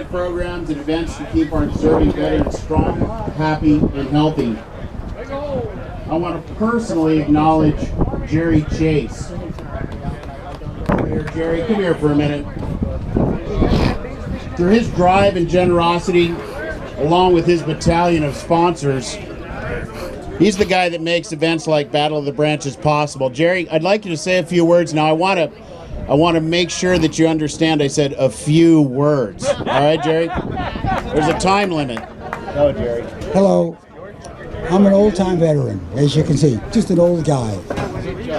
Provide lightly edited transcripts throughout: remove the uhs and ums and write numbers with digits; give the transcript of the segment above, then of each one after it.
provide programs and events to keep our deserving veterans strong, happy, and healthy. I want to personally acknowledge Jerry Chase. Over here, Jerry, come here for a minute. Through his drive and generosity, along with his battalion of sponsors, he's the guy that makes events like Battle of the Branches possible. Jerry, I'd like you to say a few words now. I want to make sure that you understand I said a few words. All right, Jerry? There's a time limit. Go, Jerry. Hello. I'm an old-time veteran, as you can see, just an old guy.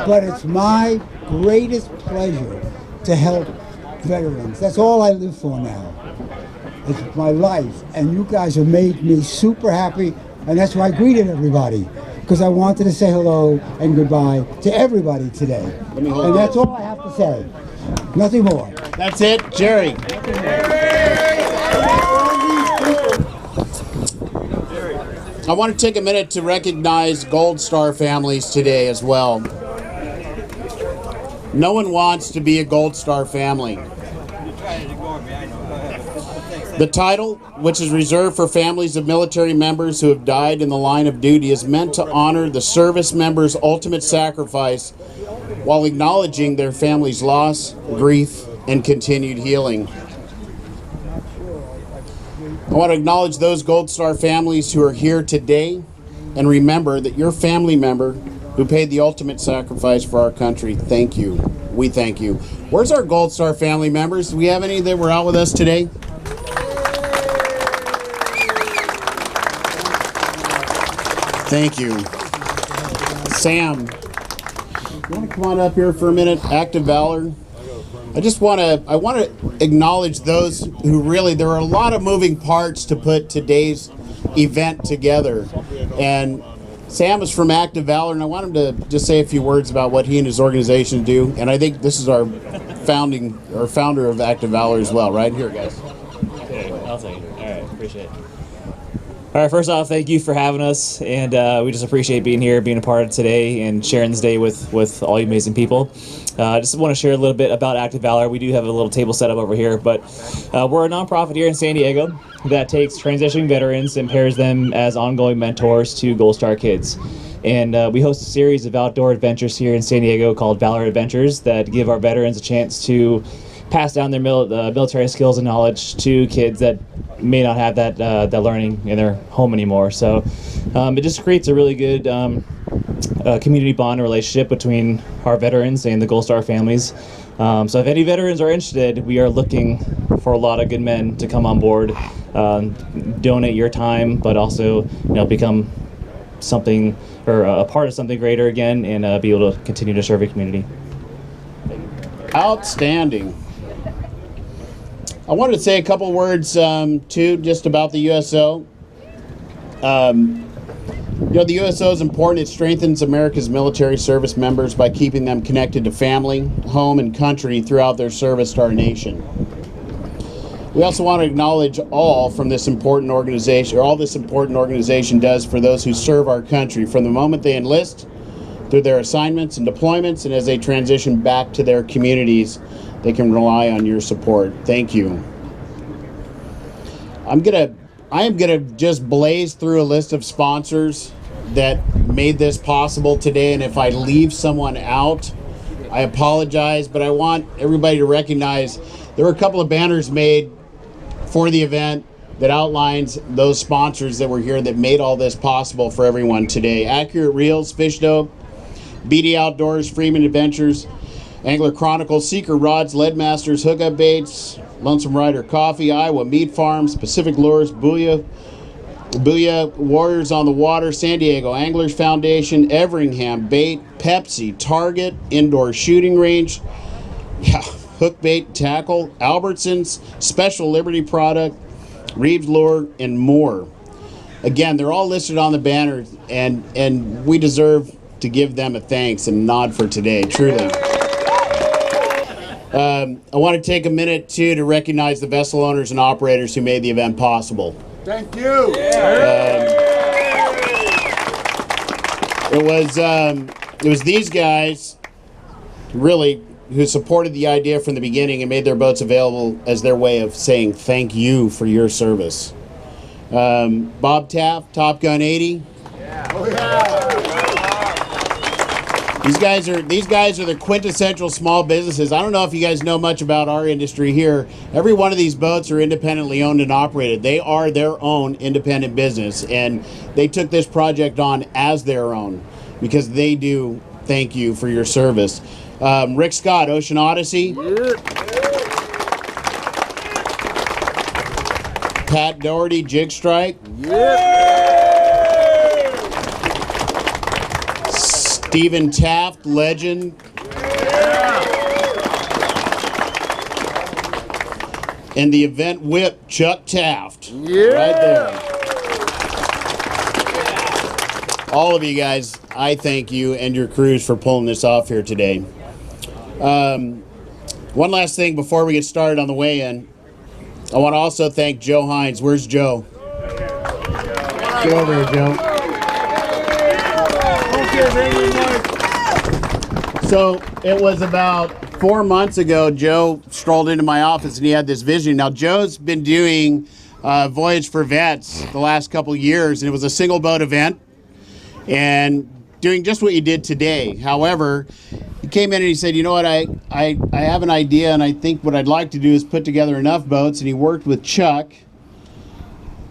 But it's my greatest pleasure to help veterans. That's all I live for now. It's my life, and you guys have made me super happy, and that's why I greeted everybody, because I wanted to say hello and goodbye to everybody today. And that's all I have to say. Nothing more. That's it, Jerry. I want to take a minute to recognize Gold Star families today as well. No one wants to be a Gold Star family. The title, which is reserved for families of military members who have died in the line of duty, is meant to honor the service members' ultimate sacrifice while acknowledging their family's loss, grief, and continued healing. I want to acknowledge those Gold Star families who are here today, and remember that your family member who paid the ultimate sacrifice for our country, thank you. We thank you. Where's our Gold Star family members? Do we have any that were out with us today? Thank you. Sam, you want to come on up here for a minute? Act of Valor. I want to acknowledge those who really, there are a lot of moving parts to put today's event together. And Sam is from Act of Valor, and I want him to just say a few words about what he and his organization do. And I think this is our founder of Act of Valor as well, right? Here, guys. I'll take it. All right, appreciate it. All right, first off, thank you for having us, and we just appreciate being here, being a part of today, and sharing this day with all you amazing people. I just want to share a little bit about Act of Valor. We do have a little table set up over here, but we're a nonprofit here in San Diego that takes transitioning veterans and pairs them as ongoing mentors to Gold Star kids. And we host a series of outdoor adventures here in San Diego called Valor Adventures that give our veterans a chance to pass down their military skills and knowledge to kids that may not have that learning in their home anymore. So it just creates a really good community bond relationship between our veterans and the Gold Star families. So if any veterans are interested, we are looking for a lot of good men to come on board, donate your time, but also become something or a part of something greater again, and be able to continue to serve your community. Outstanding. I wanted to say a couple words too, just about the USO. The USO is important. It strengthens America's military service members by keeping them connected to family, home, and country throughout their service to our nation. We also want to acknowledge all this important organization does for those who serve our country from the moment they enlist through their assignments and deployments, and as they transition back to their communities, they can rely on your support. Thank you. I am gonna just blaze through a list of sponsors that made this possible today, and if I leave someone out, I apologize, but I want everybody to recognize there were a couple of banners made for the event that outlines those sponsors that were here that made all this possible for everyone today. Accurate Reels, Fish Dope, BD Outdoors, Freeman Adventures, Angler Chronicles, Seeker Rods, Leadmasters, Hookup Baits, Lonesome Rider Coffee, Iowa Meat Farms, Pacific Lures, Booyah, Warriors on the Water, San Diego Anglers Foundation, Everingham Bait, Pepsi, Target, Indoor Shooting Range, Hook Bait Tackle, Albertsons, Special Liberty Product, Reeves Lure, and more. Again, they're all listed on the banner, and we deserve to give them a thanks and nod for today, truly. I want to take a minute, too, to recognize the vessel owners and operators who made the event possible. Thank you. It was these guys, really, who supported the idea from the beginning and made their boats available as their way of saying thank you for your service. Bob Taft, Top Gun 80. These guys are the quintessential small businesses. I don't know if you guys know much about our industry here. Every one of these boats are independently owned and operated. They are their own independent business, and they took this project on as their own because they do thank you for your service. Rick Scott, Ocean Odyssey. Pat Doherty, Jig Strike. Stephen Taft, Legend. And the event whip, Chuck Taft. Right there. All of you guys, I thank you and your crews for pulling this off here today. One last thing before we get started on the weigh-in. I want to also thank Joe Hines. Where's Joe? Get over here, Joe. So it was about 4 months ago, Joe strolled into my office and he had this vision. Now, Joe's been doing Voyage for Vets the last couple years, and it was a single boat event and doing just what you did today. However, he came in and he said, you know what, I have an idea, and I think what I'd like to do is put together enough boats, and he worked with Chuck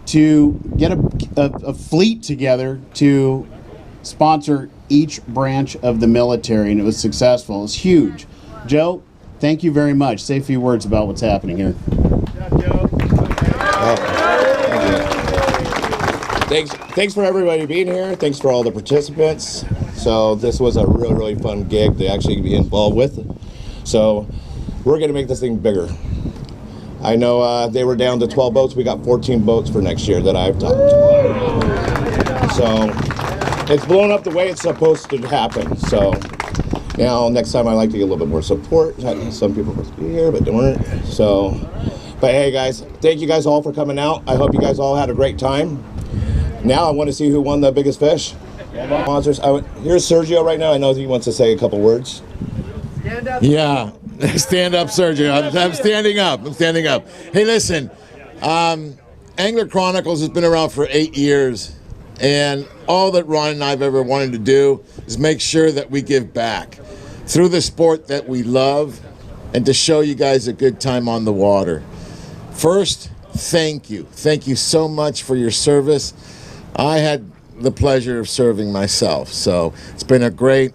to get a fleet together to sponsor each branch of the military, and it was successful. It was huge. Joe, thank you very much. Say a few words about what's happening here. Thanks for everybody being here. Thanks for all the participants. So this was a really, really fun gig to actually be involved with. So we're going to make this thing bigger. I know they were down to 12 boats. We got 14 boats for next year that I've topped. So it's blown up the way it's supposed to happen. So now next time I like to get a little bit more support. Some people must be here, but don't. So, but hey guys, thank you guys all for coming out. I hope you guys all had a great time. Now I want to see who won the biggest fish. Sponsors. Here's Sergio right now. I know he wants to say a couple words. Stand up. Yeah, stand up, Sergio. I'm standing up. I'm standing up. Hey, listen. Angler Chronicles has been around for 8 years, and all that Ron and I have ever wanted to do is make sure that we give back through the sport that we love, and to show you guys a good time on the water. First, thank you. Thank you so much for your service. I had the pleasure of serving myself, so it's been a great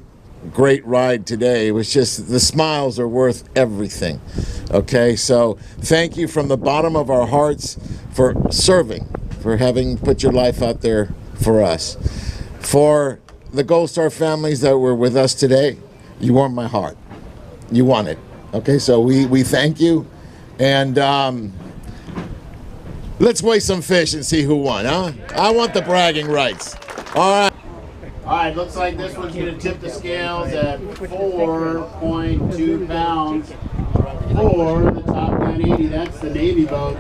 ride today. It was just, the smiles are worth everything. Okay, so thank you from the bottom of our hearts for serving, for having put your life out there for us. For the Gold Star families that were with us today, you warmed my heart. You won it. Okay, so we thank you, and let's weigh some fish and see who won, huh? I want the bragging rights. All right, looks like this one's going to tip the scales at 4.2 pounds for the Top Gun 80. That's the Navy boat.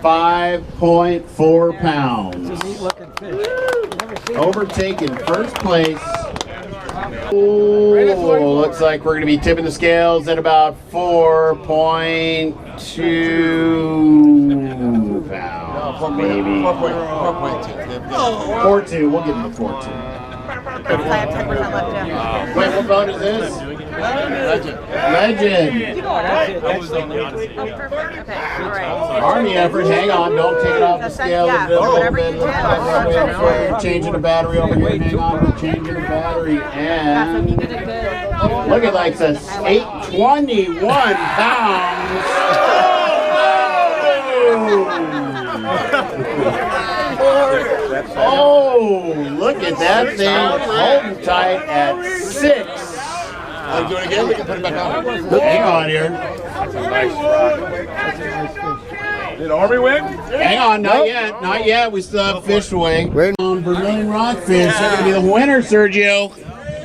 5.4 pounds. Overtaking first place. Oh, looks like we're going to be tipping the scales at about 4.2 pounds, maybe. 4.2. We'll give him a 4.2. I have 10% left, yeah. Wait, what boat is this? Legend. Okay, all right. Army effort. Hang on. Don't take it off the scale. Yeah, whatever you do. We're changing the battery over here. Hang on. We're changing the battery. And look at like this. 821 pounds. Oh, look at that thing. Holding tight at 6. I'll do it again. We can put it back on. Hang on here. Did Army win? Hang on, not yet. Not yet. We still have fish to weigh. On Vermilion Rockfish. They're going to be the winner, Sergio.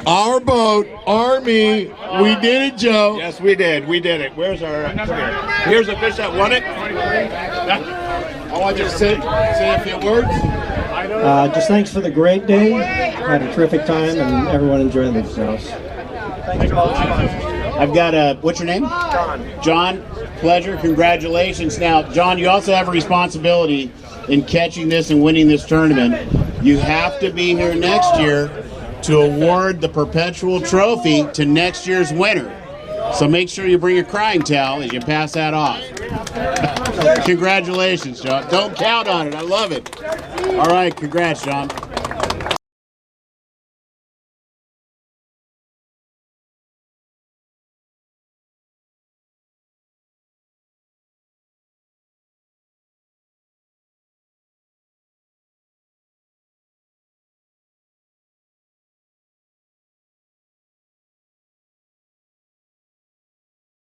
Our boat, Army. We did it, Joe. Yes, we did. We did it. Where's our? Come here. Here's the fish that won it. I want you to say a few words. Just thanks for the great day. Had a terrific time, and everyone enjoyed themselves. Thanks for all the sponsors. I've got a, what's your name? John, pleasure, congratulations. Now, John, you also have a responsibility in catching this and winning this tournament. You have to be here next year to award the perpetual trophy to next year's winner. So make sure you bring a crying towel as you pass that off. Congratulations, John. Don't count on it. I love it. All right, congrats, John.